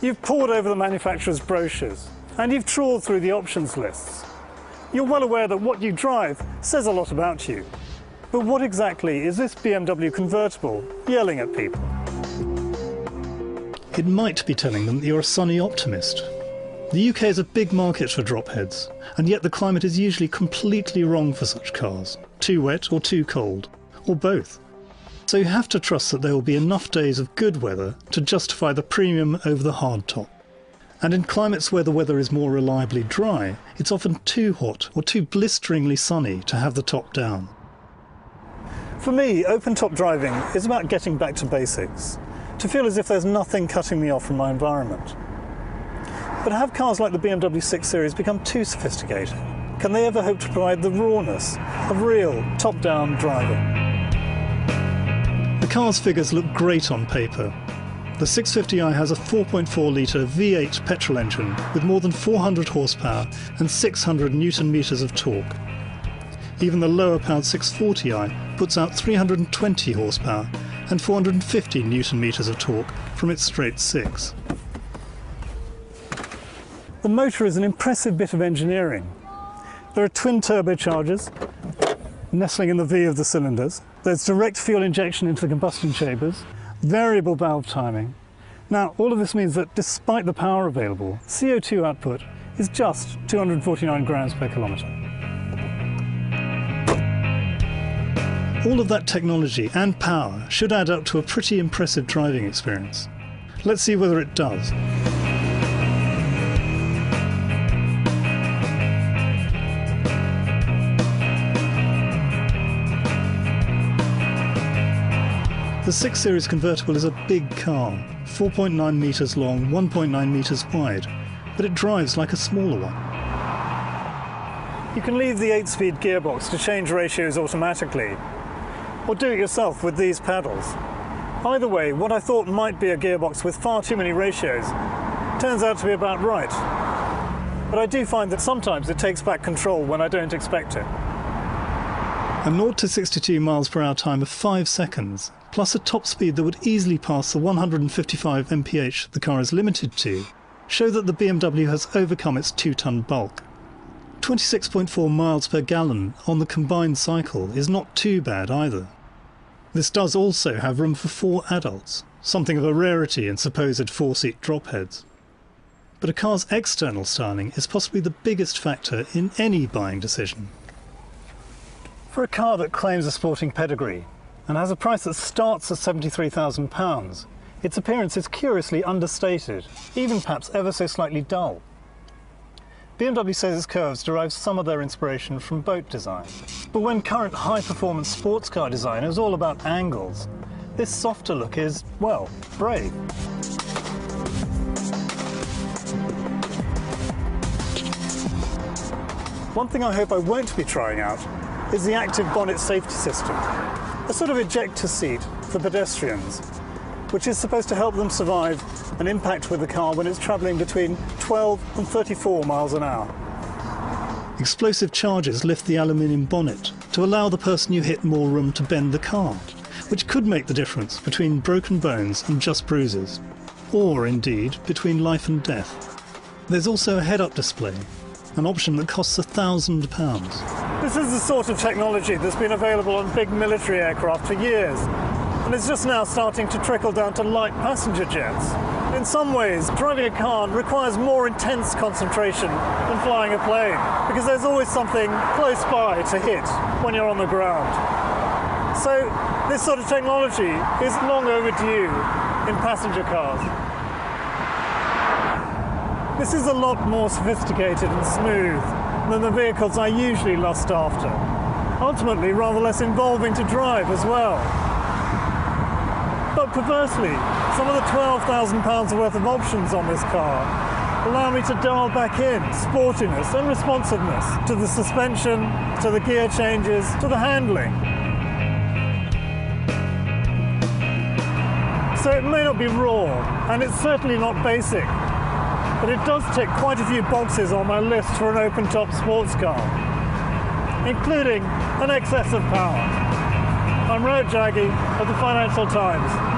You've pored over the manufacturer's brochures and you've trawled through the options lists. You're well aware that what you drive says a lot about you. But what exactly is this BMW convertible yelling at people? It might be telling them that you're a sunny optimist. The UK is a big market for dropheads, and yet the climate is usually completely wrong for such cars. Too wet or too cold, or both. So you have to trust that there will be enough days of good weather to justify the premium over the hard top. And in climates where the weather is more reliably dry, it's often too hot or too blisteringly sunny to have the top down. For me, open-top driving is about getting back to basics, to feel as if there's nothing cutting me off from my environment. But have cars like the BMW 6 Series become too sophisticated? Can they ever hope to provide the rawness of real top-down driving? The car's figures look great on paper. The 650i has a 4.4-litre V8 petrol engine with more than 400 horsepower and 600 newton-meters of torque. Even the lower-powered 640i puts out 320 horsepower and 450 newton-meters of torque from its straight six. The motor is an impressive bit of engineering. There are twin turbochargers nestling in the V of the cylinders. There's direct fuel injection into the combustion chambers, variable valve timing. Now, all of this means that despite the power available, CO2 output is just 249 grams per kilometre. All of that technology and power should add up to a pretty impressive driving experience. Let's see whether it does. The 6 Series convertible is a big car, 4.9 metres long, 1.9 metres wide, but it drives like a smaller one. You can leave the 8-speed gearbox to change ratios automatically, or do it yourself with these pedals. Either way, what I thought might be a gearbox with far too many ratios turns out to be about right. But I do find that sometimes it takes back control when I don't expect it. A 0 to 62 miles per hour time of 5 seconds, plus a top speed that would easily pass the 155 mph the car is limited to, show that the BMW has overcome its 2-ton bulk. 26.4 miles per gallon on the combined cycle is not too bad either. This does also have room for 4 adults, something of a rarity in supposed 4-seat dropheads. But a car's external styling is possibly the biggest factor in any buying decision. For a car that claims a sporting pedigree and has a price that starts at £73,000, its appearance is curiously understated, even perhaps ever so slightly dull. BMW says its curves derive some of their inspiration from boat design. But when current high-performance sports car design is all about angles, this softer look is, well, brave. One thing I hope I won't be trying out is the active bonnet safety system, a sort of ejector seat for pedestrians, which is supposed to help them survive an impact with the car when it's travelling between 12 and 34 miles an hour. Explosive charges lift the aluminium bonnet to allow the person you hit more room to bend the car, which could make the difference between broken bones and just bruises, or indeed between life and death. There's also a head-up display, an option that costs £1,000. This is the sort of technology that's been available on big military aircraft for years, and it's just now starting to trickle down to light passenger jets. In some ways, driving a car requires more intense concentration than flying a plane, because there's always something close by to hit when you're on the ground. So this sort of technology is long overdue in passenger cars. This is a lot more sophisticated and smooth than the vehicles I usually lust after. Ultimately, rather less involving to drive as well. But perversely, some of the £12,000 worth of options on this car allow me to dial back in sportiness and responsiveness to the suspension, to the gear changes, to the handling. So it may not be raw, and it's certainly not basic, but it does tick quite a few boxes on my list for an open-top sports car, including an excess of power. I'm Ray Jaggi of the Financial Times.